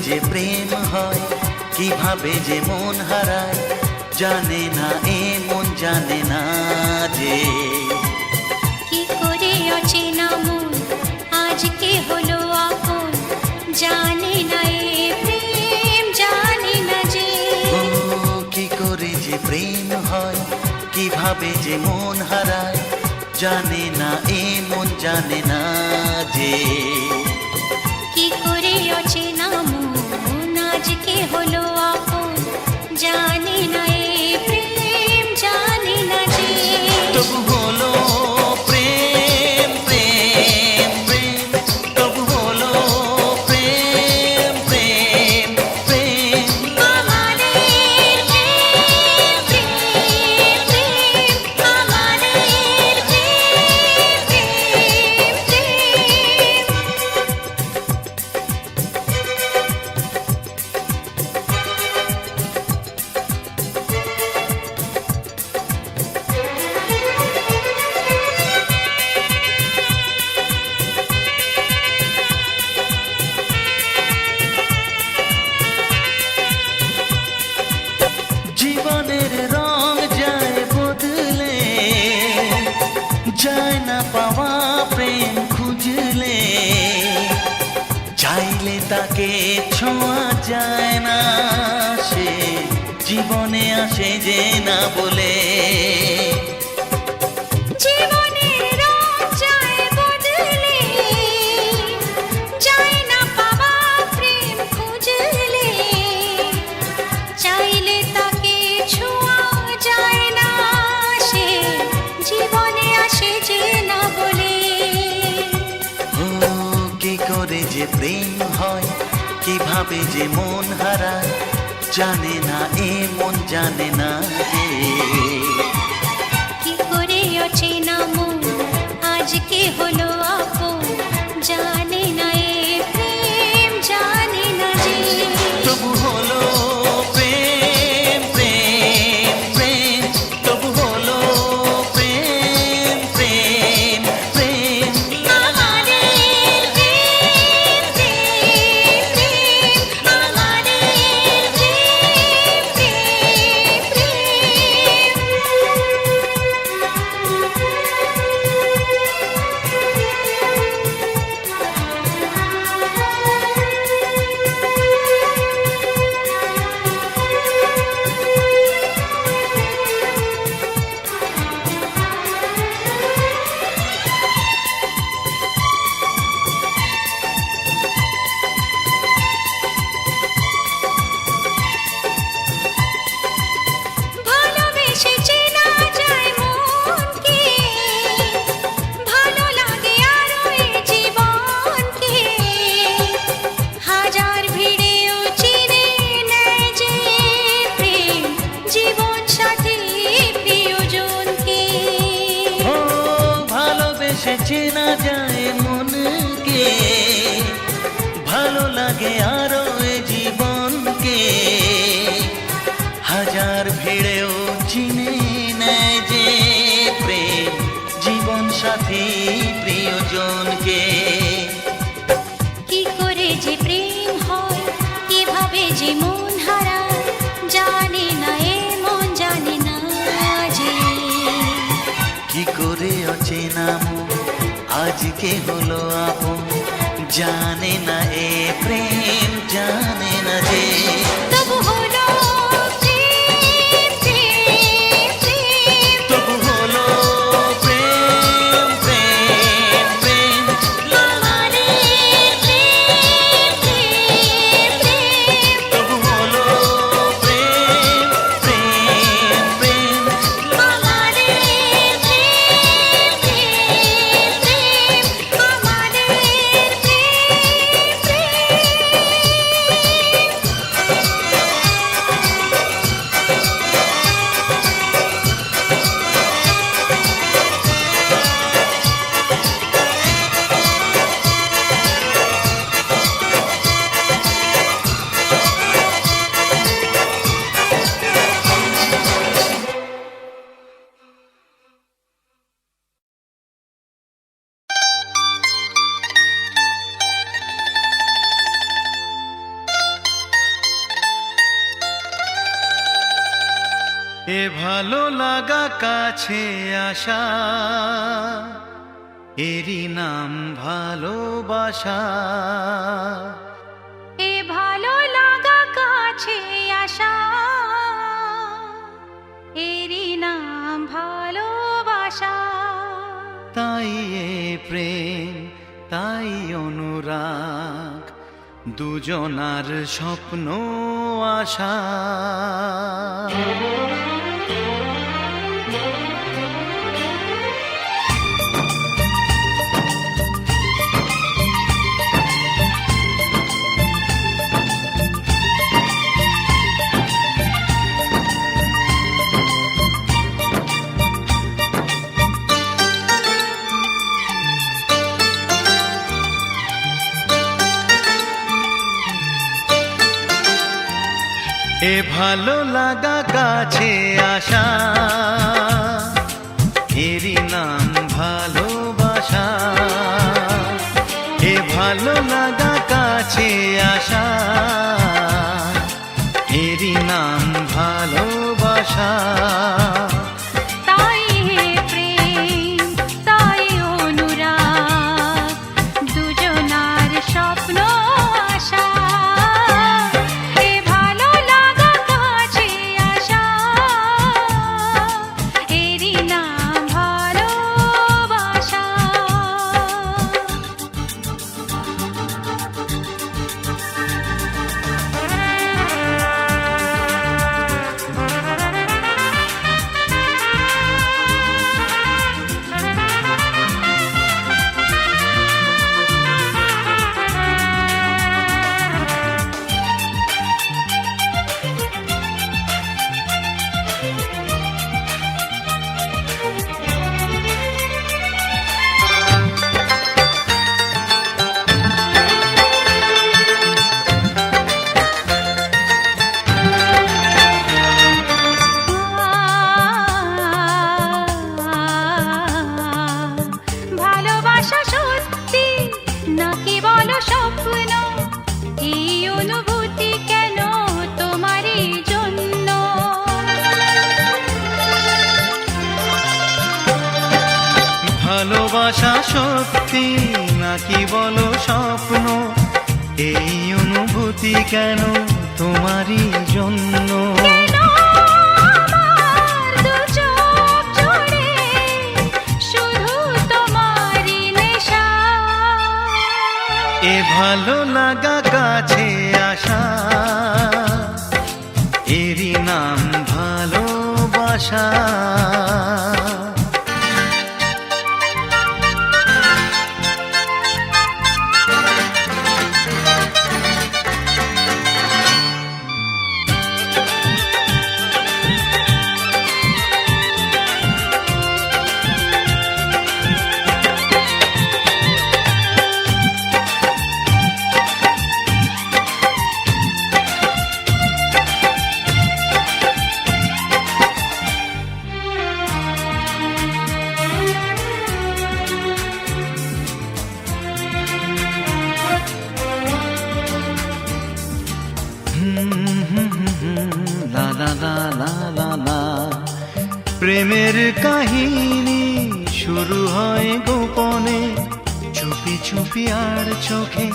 যে প্রেম হয়, কিভাবে যে মন হারায়, জানে না এ মন জানে না যে। কি করে অচেনা মন আজকে হলো আপন, জানে না এ প্রেম জানে না যে। ও কি করে যে প্রেম হয়, কিভাবে যে মন হারায়, জানে না এ মন জানে না যে। কি করে অচেনা মন আজকে হলো আপন, জানে না এ প্রেম জানে না যে। তবু হলো প্রেম প্রেম প্রেম, তবু হলো প্রেম প্রেম প্রেম। আমাদের প্রেম প্রেম প্রেম, আমাদের প্রেম প্রেম প্রেম। জীবনের রং যায় বদলে, যায় না পাওয়া প্রেম খুঁজলে, চাইলে তাকে ছোঁয়া যায় না, সে জীবনে আসে যে না বলে। জীবনের রং যায় বদলে, যায় না পাওয়া প্রেম খুঁজলে, চাইলে তাকে ছোঁয়া যায় না, সে জীবনে আসে যে না বলে। ও কি করে যে প্রেম হয়, কিভাবে যে মন হারায়, জানে না এ মন জানে না যে। কি করে অচেনা মন আজকে হলো আপন, জানে না এ প্রেম জানে না যে। তবু হলো প্রেম প্রেম প্রেম, তবু হলো প্রেম প্রেম প্রেম। আমাদের প্রেম প্রেম প্রেম, আমাদের প্রেম প্রেম প্রেম। ভালোবেসে চেনা যায় মনকে, ভালো লাগে আরো এ জীবনকে, হাজার ভিড়েও চিনে নেয় যে প্রেম জীবন সাথী প্রিয়জনকে। ও ভালোবেসে চেনা যায় মনকে, ভালো লাগে আরো এ জীবনকে, হাজার ভিড়েও চিনে নেয় যে প্রেম জীবন সাথী প্রিয়জনকে। কি করে যে প্রেম হয়, কিভাবে যে মন হারায়, জানে না এ মন জানে না যে। কি করে অচেনা মন আজকে হলো আপন, জানে না এ প্রেম জানে না যে। তবু হলো প্রেম প্রেম প্রেম, তবু হলো প্রেম প্রেম প্রেম। আমাদের প্রেম প্রেম প্রেম, তবু হলো প্রেম প্রেম প্রেম। আমাদের প্রেম প্রেম প্রেম, আমাদের প্রেম প্রেম। এ ভালো লাগা কাছে আসা, এরই নাম ভালোবাসা। এ ভালো লাগা কাছে আসা, এরই নাম ভালোবাসা। তাই এ প্রেম, তাই অনুরাগ, দুজনার স্বপ্ন আশা। এ ভালো লাগা কাছে আসা, এরই নাম ভালোবাসা। এ ভালো লাগা কাছে আসা, এরই নাম ভালোবাসা। তাই হে প্রেম, তাই অনুরাগ, দুজনার স্বপ্ন আশা। এ ভালো লাগা কাছে আসা, এরই নাম ভালোবাসা। ভালোবাসা সত্যি নাকি বলো স্বপ্ন, এই অনুভূতি কেন তোমারই জন্য? ভালোবাসা সত্যি নাকি বলো স্বপ্ন, এই অনুভূতি কেন তোমারই জন্য? কেন আমার দু চোখ জুড়ে শুধু তোমারই নেশা? এ ভালো লাগা কাছে আসা, এরই নাম ভালোবাসা। লা লা লা লা লা লা। প্রেমের কাহিনী শুরু হয় গোপনে, চুপি চুপি আর চোখে,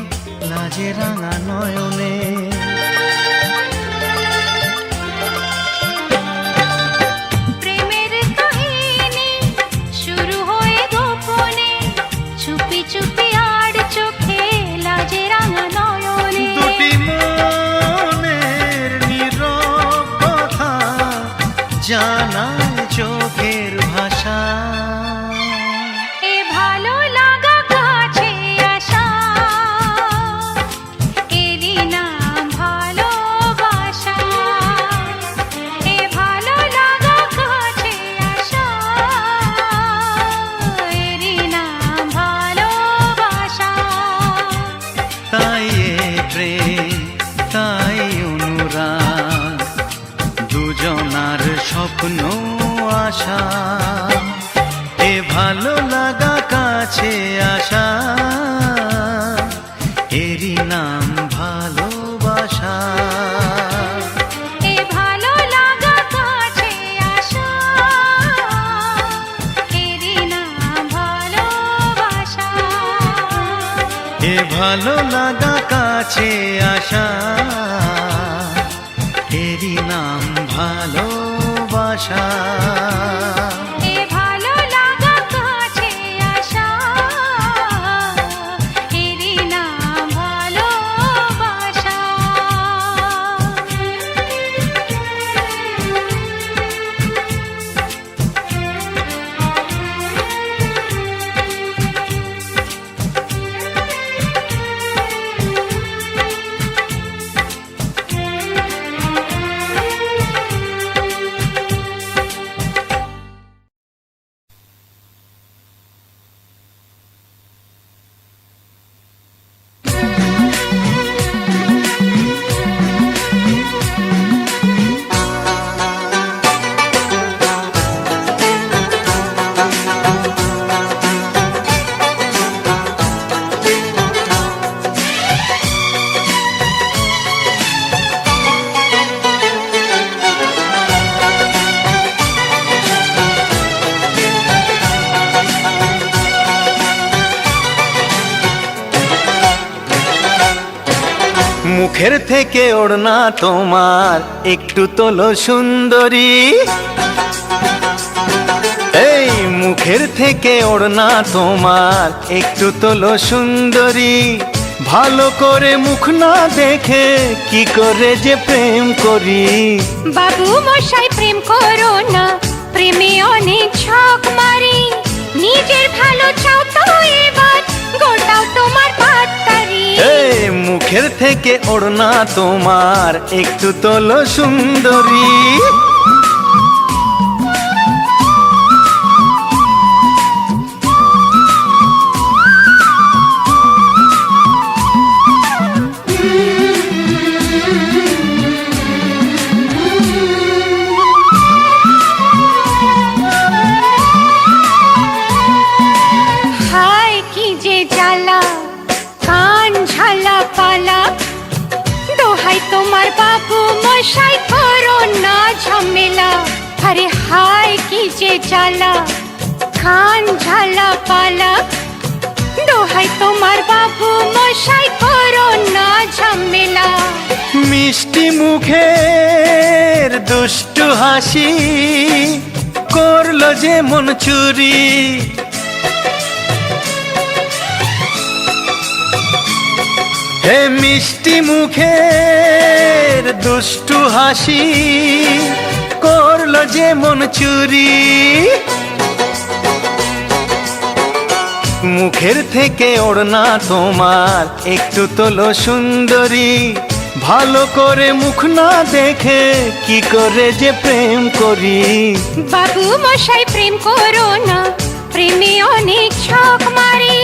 লাজে রাঙা নয়নে। প্রেমের কাহিনী শুরু হয়ে গোপনে, চুপি চুপি আর চোখে, লাজে রাঙা নয়নে। দুটি মনের নীরব কথা জানায় চোখের ভাষা। এ ভালো লাগা কাছে আসা, এরই নাম ভালোবাসা। এ ভালো লাগা কাছে আসা, এরই নাম ভালোবাসা। তাই এ প্রেম, তাই অনুরাগ, দুজনার স্বপ্ন আশা। এ ভালো লাগা কাছে আসা, এরই নাম ভালোবাসা। এ ভালো লাগা কাছে এ ভালো লাগা কাছে আসা, এরই নাম ভালোবাসা। এ ভালো লাগা কাছে আসা, এরই নাম ভালোবাসা। মুখের থেকে ওড়না তোমার একটু তোলো সুন্দরী, এই মুখের থেকে ওড়না তোমার একটু তোলো সুন্দরী। ভালো করে মুখ না দেখে কি করে যে প্রেম করি। বাবু মশাই প্রেম করো না, প্রেমে অনেক ছক মারি। নিজের ভালো চাও তো এবার গোটাও তোমার পাত্তারি। এই মুখের থেকে ওড়না তোমার একটু তোলো সুন্দরী। হায় কি যে জ্বালা, কান ঝালা পালা। দোহাই তোমার বাবু মশাই করো না ঝামেলা। আরে হায় কি যে জ্বালা, কান ঝালা পালা। দোহাই তোমার বাবু মশাই করো না ঝামেলা। মিষ্টি মুখের দুষ্টু হাসি করলো যে মন চুরি। হে মিষ্টি মুখের দুষ্টু হাসি করলো যে মন চুরি। মুখের থেকে ওড়না তোমার একটু তোলো সুন্দরী। ভালো করে মুখ না দেখে কি করে যে প্রেম করি। বাবু মশাই প্রেম করো না, প্রেমে অনেক ছক মারি।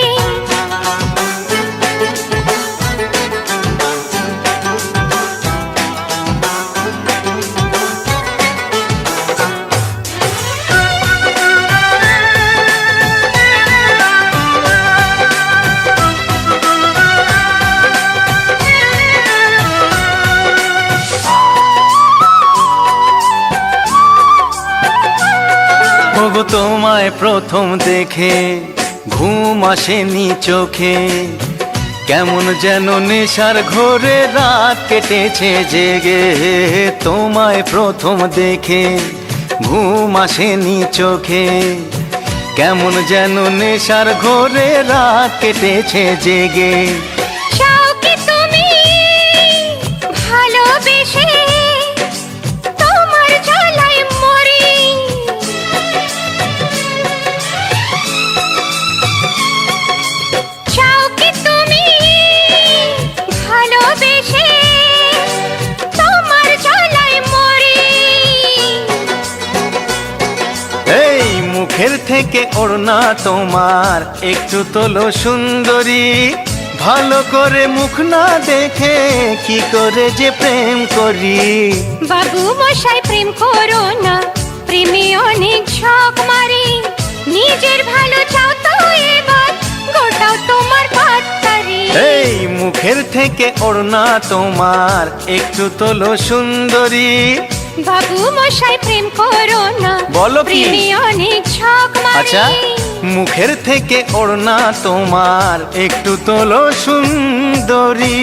ওগো তোমায় প্রথম দেখে ঘুম আসেনি চোখে। কেমন যেন নেশার ঘোরে রাত কেটেছে জেগে। তোমায় প্রথম দেখে ঘুম আসেনি চোখে। কেমন যেন নেশার ঘোরে রাত কেটেছে জেগে। চাও কি তুমি ভালোবেসে তোমার জ্বালায় মরি। চাও কি তুমি ভালোবেসে তোমার জ্বালায় মরি। এই মুখের থেকে ওড়না তোমার একটু তোলো সুন্দরী। ভালো করে মুখ না দেখে কি করে যে প্রেম করি। বাবু মশাই প্রেম করো না, প্রেমে অনেক ছক মারি। নিজের ভালো চাও তো এবার গোটাও তোমার পাত্তারি। এই মুখের থেকে ওড়না তোমার একটু তোলো সুন্দরী। বাবু মশাই প্রেম করো না, বলো কি? প্রেমে অনেক ছক মারি। আচ্ছা মুখের থেকে ওড়না তোমার একটু তোলো সুন্দরী।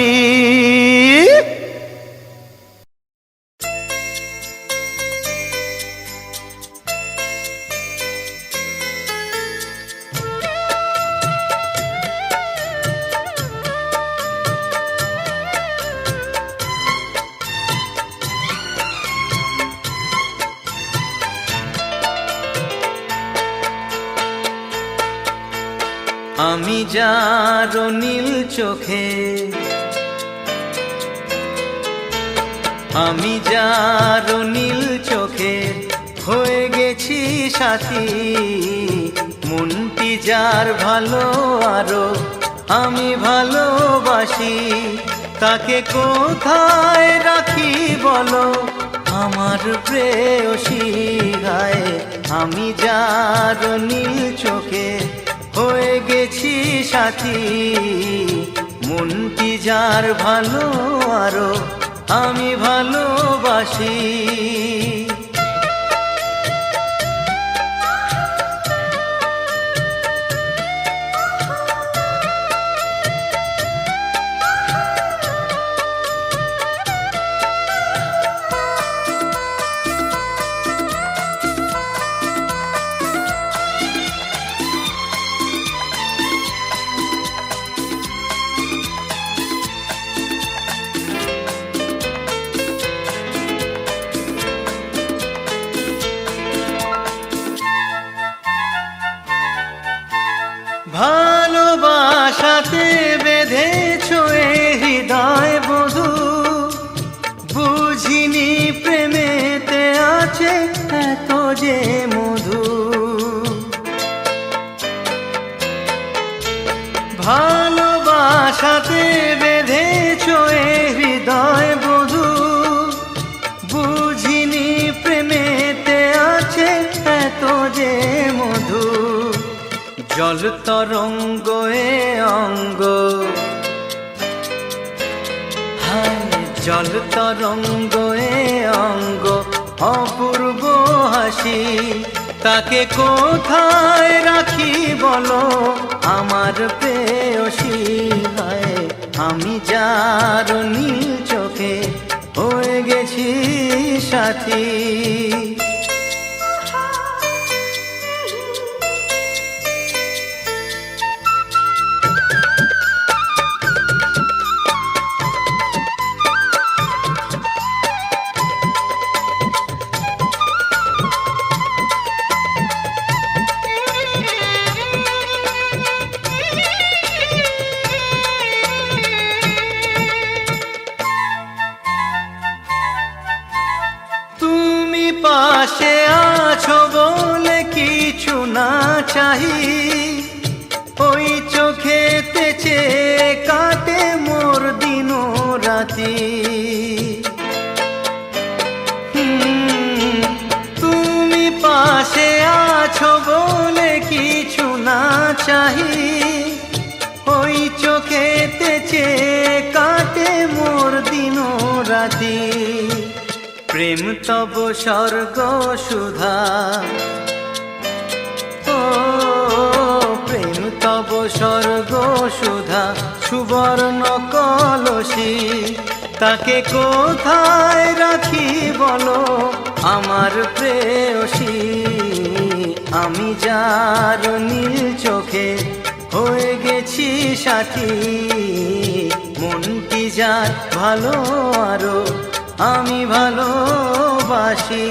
আমি যার নীল চোখে, আমি যার নীল চোখে হয়ে গেছি সাথী, মনটি যার ভালো আরো আমি ভালোবাসি, তাকে কোথায় রাখি বলো আমার প্রেয়সী গায়ে। আমি যার নীল চোখে হয়ে গেছি সাথী, মনটি যার ভালো আরো আমি ভালোবাসি। ভালোবাসাতে বেঁধেছো এ হৃদয় বধূ, বুঝিনি প্রেমেতে আছে এত যে মধু। ভালোবাসাতে বেঁধেছো এ হৃদয় বধূ, বুঝিনি প্রেমেতে আছে এত যে মধু। জল তরঙ্গ এ অঙ্গ, হায় জল তরঙ্গ এ অঙ্গ অপূর্ব হাসি, তাকে কোথায় রাখি বলো আমার প্রেয়সী গায়ে। আমি যার নীল চোখে হয়ে গেছি সাথী। পাশে আছো বলে কিছু না চাহি, ওই চোখেতে চেয়ে কাটে মোর দিন রাতি। তুমি পাশে আছো বলে কিছু না চাহি, ওই চোখেতে চেয়ে কাটে মোর দিন রাতি। প্রেম তব স্বর্গ সুধা, ও প্রেম তব স্বর্গ সুধা সুবর্ণ কলসী, তাকে কোথায় রাখি বলো আমার প্রেয়সী। আমি যার নীল চোখে হয়ে গেছি সাথী, মনটি যার ভালো আরো আমি ভালোবাসি।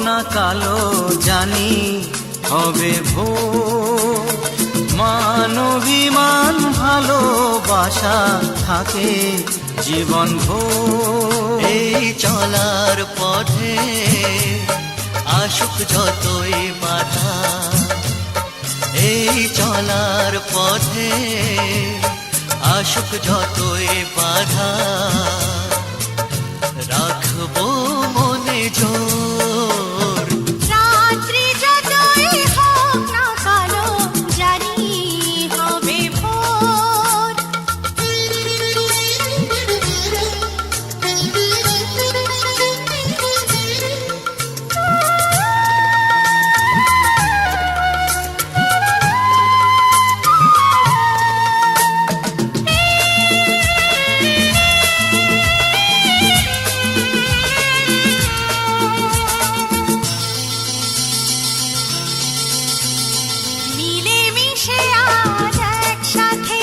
না কালো জানি হবে ভোর। মানবিমান ভালোবাসা থাকে জীবন ভোর। এই চলার পথে আসুক যতই বাধা, এই চলার পথে আসুক যতই বাধা, রাখবো মনে জোর। রাত্রি যতই হোক না কালো জানি হবে ভোর। মিলেমিশে আজ একসাথে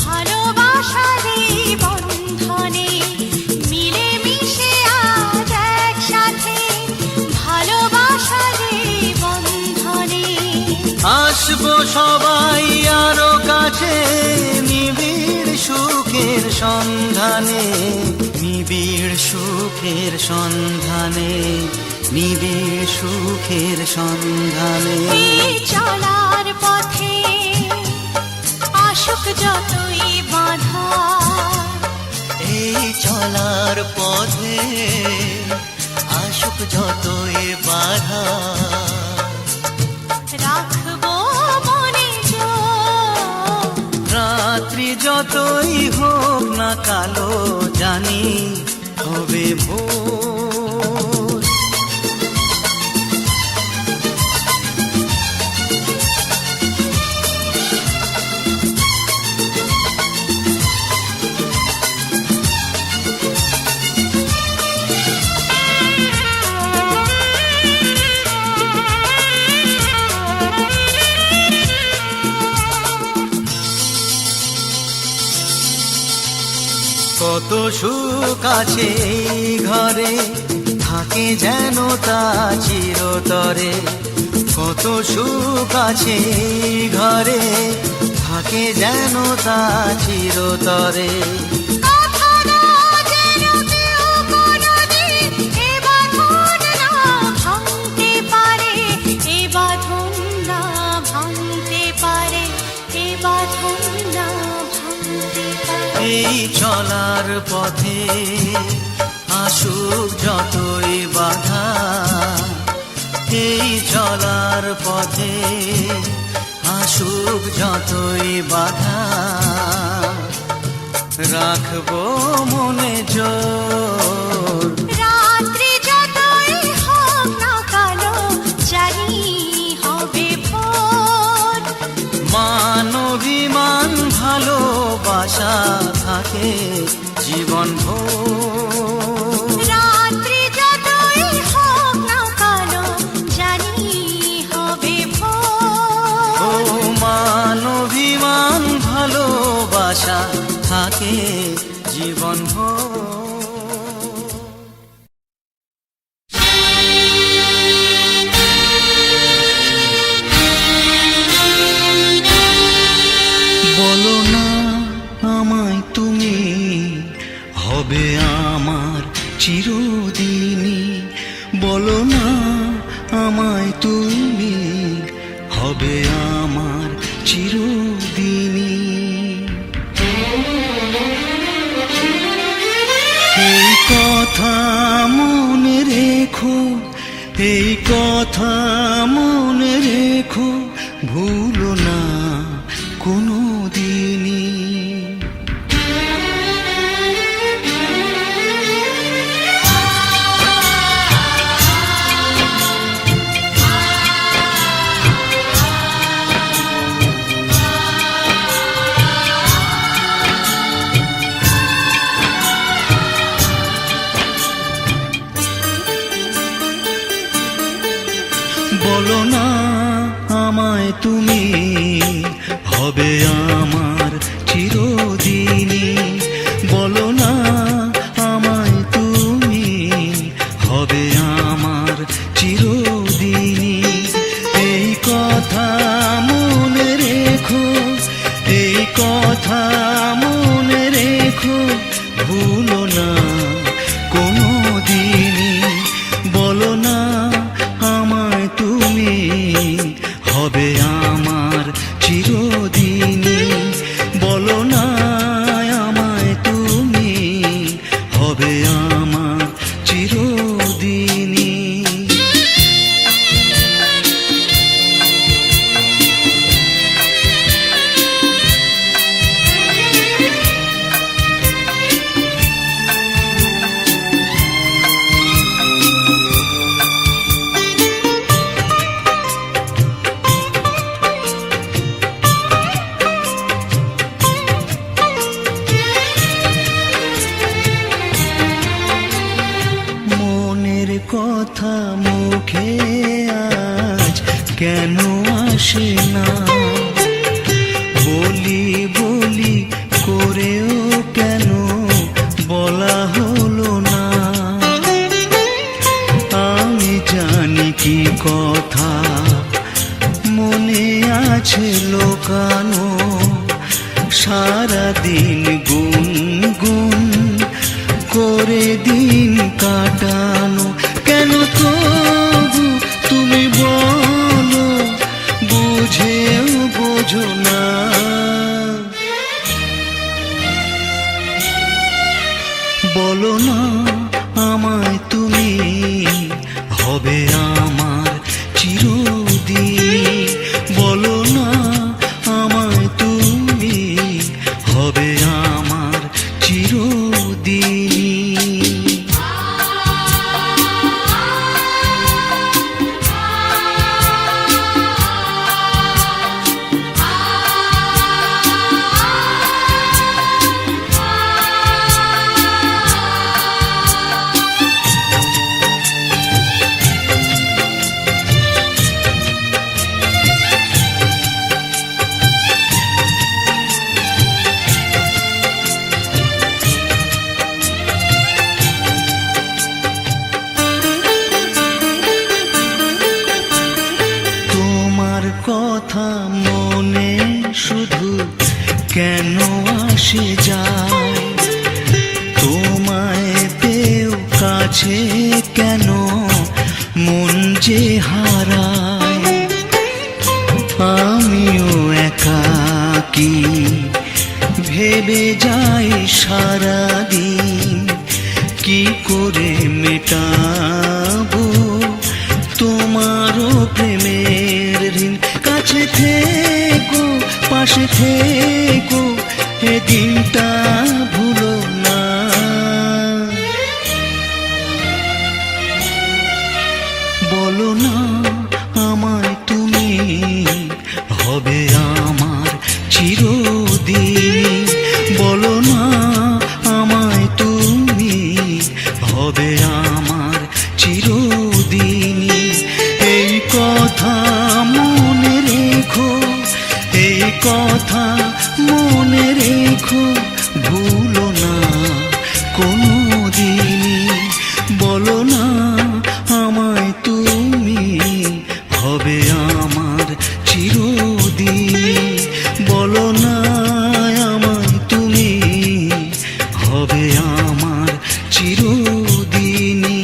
ভালোবাসারই বন্ধনে, মিলেমিশে আজ একসাথে ভালোবাসারই বন্ধনে। আসবো সবাই আরো কাছে নিবিড় সুখের সন্ধানে, নিবিড় সুখের সন্ধানে, নিবিড় সুখের সন্ধানে। এই চলার পথে আসুক যতই বাধা, এই চলার পথে আসুক যতই বাধা, রাখবো মনে জোর। রাত্রি যতই হোক না কালো জানি হবে ভোর। কত সুখ আছে এই ঘরে থাকে যেন তা চিরতরে। কত সুখ আছে এই ঘরে থাকে যেন তা চিরতরে। কথা না যেন কেউ কোনোদিন এ বাঁধন না ভাঙতে পারে, এ বাঁধন না ভাঙতে পারে, এ বাঁধন না ভাঙতে পারে। এই চলার পথে আসুক যতই বাধা, এই চলার পথে আসুক যতই বাধা, রাখবো মনে জোর। রাত্রি যতই হোক না কালো জানি হবে ভোর। মানবিমান ভালোবাসা থাকে জীবন ভোর। রাত্রি যতই হোক না কালো জানি হবে ভোর। ও মানবিমান ভালোবাসা থাকে জীবন ভোর। বলো না আমায় তুমি হবে আমার চিরদিনই, বলো না আমায় তুমি হবে আমার চিরদিনই। এই কথা মনে রেখো, এই কথা মনে রেখো, ভুলো না কোনো দিনই। বলো না আমায় তুমি হবে আমার চিরদিনই, বলো না আমায় তুমি হবে আমার চির হবে আমার চিরদিনই। বলো না আমায় তুমি, হবে আমার চিরদিনই। মনের কথা মুখে আজ কেন আসে না, বলি বলি করেও কেন বলা হলো না। আমি জানি কি কথা মনে আছে লোকানো, সারাদিন গুনগুন করে দিন কাটানো। কেন তবু তুমি বলো, বুঝেও বোঝো না। বলো না আমায় তুমি, হবে আমার চিরদিন। বলো না আমায় তুমি, হবে আমার চিরদিন। তোমার কথা মনে শুধু কেন আসে যায়, তোমায় পেও কাছে কেন মন যে হারায়। আমিও একাকী ভেবে যাই সারাদিন, কি করে মেটাবো তোমারও প্রেমের ঋণ। কাছে থেকো পাশে থেকো, এ দিনটা ভুলো না। বলো না আমায় তুমি, হবে আমার চিরদিন। বলো না আমায় তুমি, হবে আমার চিরদিন। এই কথা মনে রেখো, এই কথা মনে রেখো, ভুলো না কোনো দিনই। বলো না আমায় তুমি, হবে আমার চিরদিন। বলো না আমায় তুমি, হবে আমার চিরদিনই।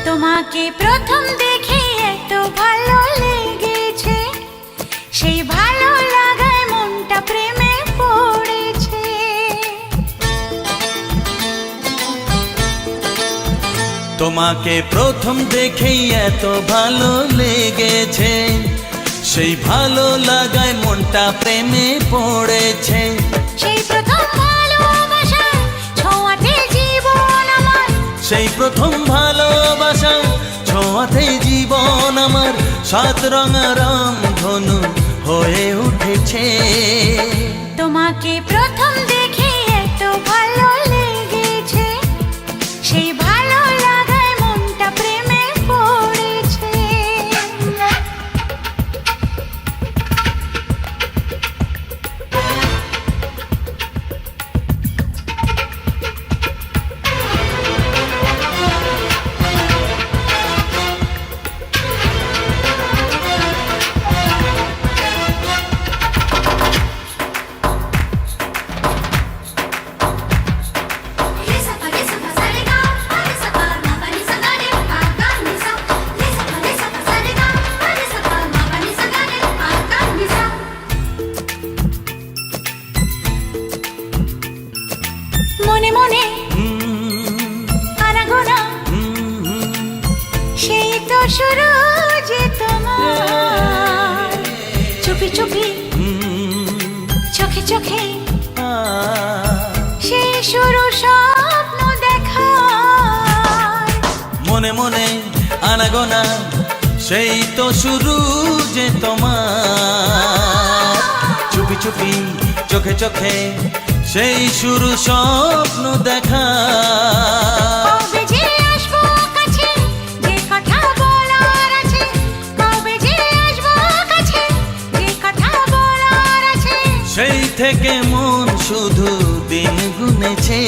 তোমাকে প্রথম দেখে এত ভালো লেগেছে, সেই ভালো লাগায় মনটা প্রেমে পড়েছে। তোমাকে প্রথম দেখেই এত ভালো লেগেছে, সেই ভালো লাগায় মনটা প্রেমে পড়েছে। সেই প্রথম ভালোবাসায় ছোঁয়াতে জীবন আমার সেই প্রথম ভালোবাসা ছোঁয়াতে জীবন আমার সাত রঙা রাম ধনু হয়ে উঠেছে। তোমাকে প্রথম দেখে এত ভালো লেগেছে, সেই ভালো লাগায় মনটা প্রেমে পড়েছে। মনে মনে আনাগোনা, সেই তো শুরু যে তোমার, চুপি চুপি চোখে চোখে সেই শুরু স্বপ্ন দেখার। মনে মনে আনাগোনা, সেই তো শুরু যে তোমার, চুপি চুপি চোখে চোখে সেই শুরু স্বপ্ন দেখা। কবে যে আসবো কাছে, যে কথা বলার আছে, কবে যে আসবো কাছে, যে কথা বলার আছে। সেই থেকে মন শুধু দিন গুনেছে।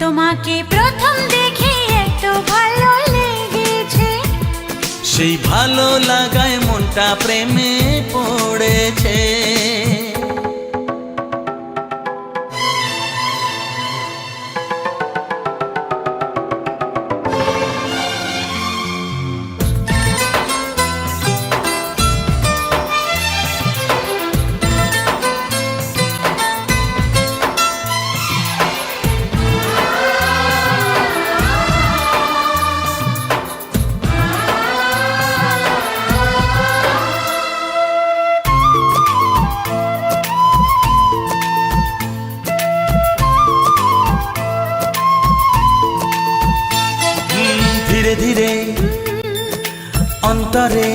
তোমাকে প্রথম দেখে এত ভালো লেগেছে, সেই ভালো লাগায় মনটা প্রেমে পড়েছে। ধীরে ধীরে অন্তরে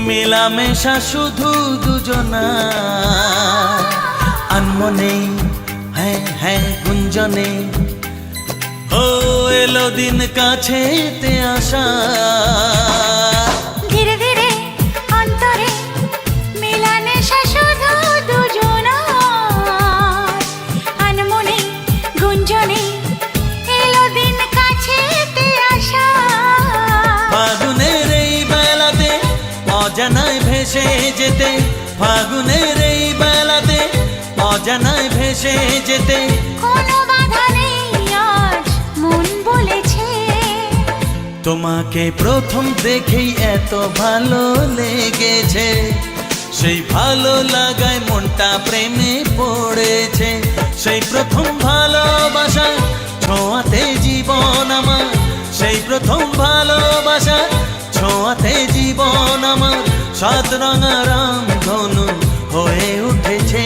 মেলামেশা শুধু দুজনা, আনমনে হ্যাঁ হ্যাঁ গুঞ্জনে ও এলো দিন কাছেতে আসা। ধীরে ধীরে অন্তরে মেলামেশা শুধু দুজনার, আনমনে গুঞ্জনে এলো দিন কাছেতে আসা। ফাগুনের এই বেলাতে অজানায় ভেসে যেতে, ফাগুনের এই বেলাতে অজানায় ভেসে যেতে কোনো বাধা নেই আজ মন বলেছে। তোমাকে প্রথম দেখেই এত ভালো লেগেছে, সেই ভালো লাগায় মনটা প্রেমে পড়েছে। সেই প্রথম ভালোবাসা ছোঁয়াতে জীবন আমার, সেই প্রথম ভালোবাসা ছোঁয়াতে জীবন আমার সাত রঙা রাম ধনু হয়ে উঠেছে।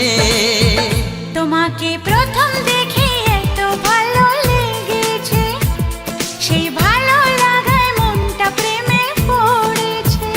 তোমাকে প্রথম দেখে এত ভালো লেগেছে, সেই ভালো লাগায় মনটা প্রেমে পড়েছে।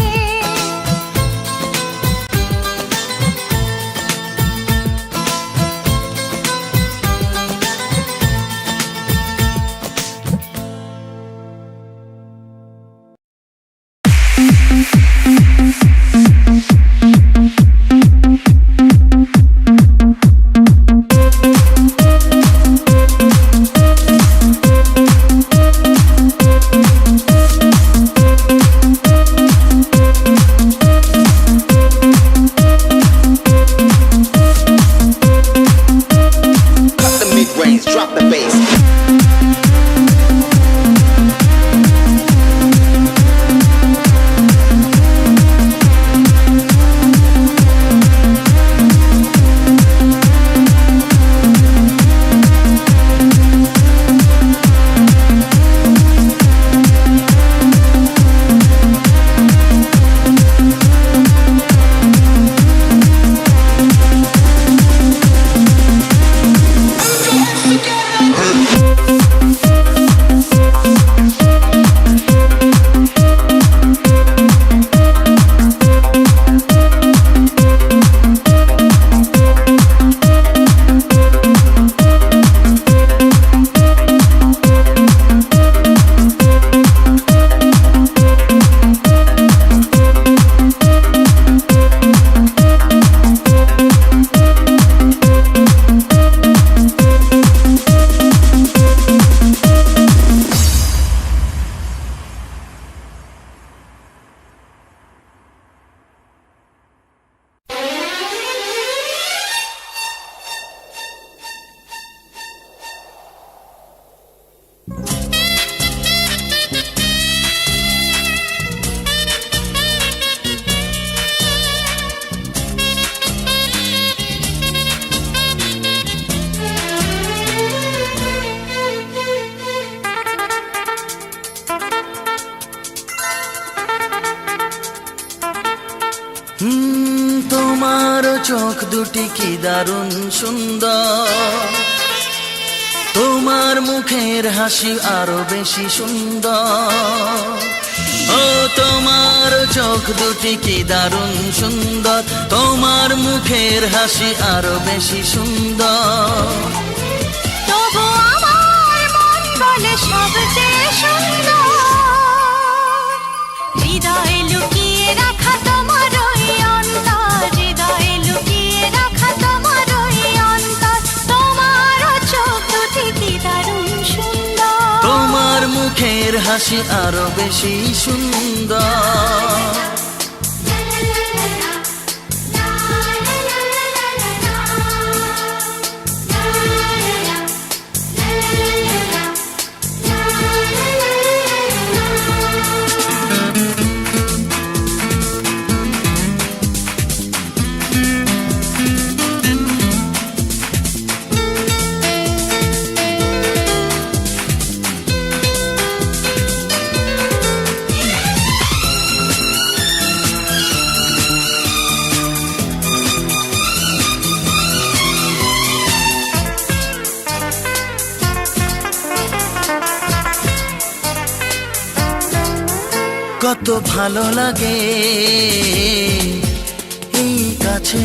চোখ দুটি কি দারুণ সুন্দর, তোমার মুখের হাসি আরো বেশি সুন্দর। ও তোমার চোখ দুটি কি দারুণ সুন্দর, তোমার মুখের হাসি আরো বেশি সুন্দর। তবু আমার মন বলে সবচেয়ে সুন্দর, হৃদয়ে লুকিয়ে রাখা তোমার ওই অন্তর, হৃদয়ে লুকিয়ে রাখা তোমার ওই অন্তর। তোমার চোখ দুটি কি দারুণ সুন্দর, তোমার মুখের হাসি আরো বেশি সুন্দর। কত ভালো লাগে এই কাছে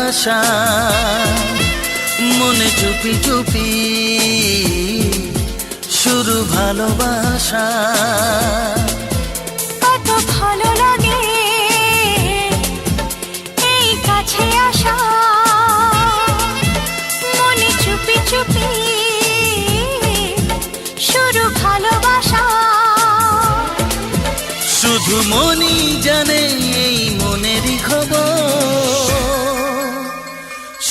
আসা, মনে চুপি চুপি শুরু ভালোবাসা। কত ভালো লাগে এই কাছে আসা, মনে চুপি চুপি শুরু ভালোবাসা। শুধু মনই জানে এই মনেরই খবর,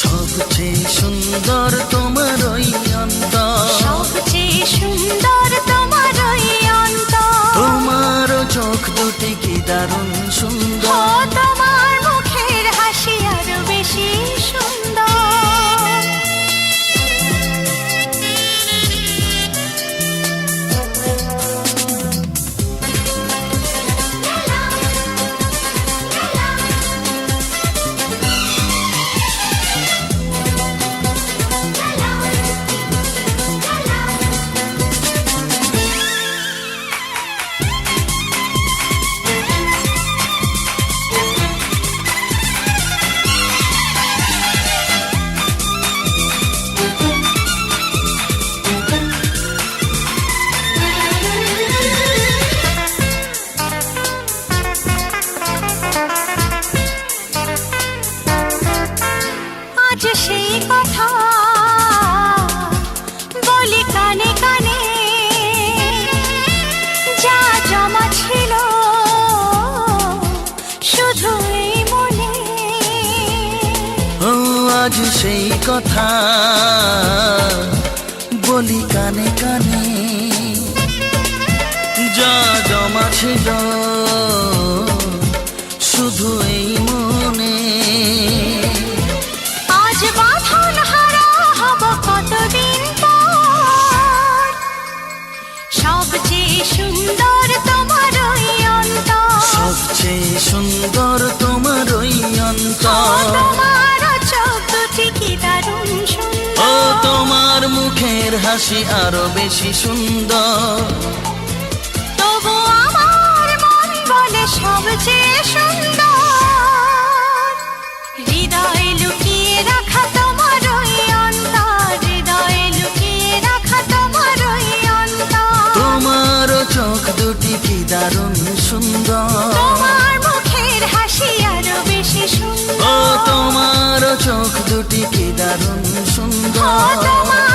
সবচেয়ে সুন্দর তোমার ওই অন্তর, সবচেয়ে সুন্দর তোমার ওই অন্তর। তোমার চোখ দুটি কি দারুণ ও সুন্দর, তোমার মুখের হাসি আরো বেশি সুন্দর। আজ সেই কথা বলি কানে কানে, যা জমা ছিল শুধু এই মনে। ও আজ সেই কথা বলি কানে কানে, যা জমা ছিল শুধু এই মনে। আজ বাঁধন হারা হব কতদিন পর, সবচেয়ে সুন্দর তোমার ওই অন্তর, সবচেয়ে সুন্দর তোমার ওই অন্তর। তোমার চোখ দুটি কি দারুণ ও সুন্দর, তোমার মুখের হাসি আরো বেশি সুন্দর। তবু আমার মন বলে সবচেয়ে সুন্দর, হৃদয়ে লুকিয়ে রাখা তোমার ওই অন্তর, হৃদয়ে লুকিয়ে রাখা তোমার ওই অন্তর। তোমার চোখ দুটি কি দারুণ সুন্দর, তোমার মুখের হাসি আরো বেশি ও সুন্দর, তোমার চোখ দুটি কি দারুণ ও সুন্দর। তোমার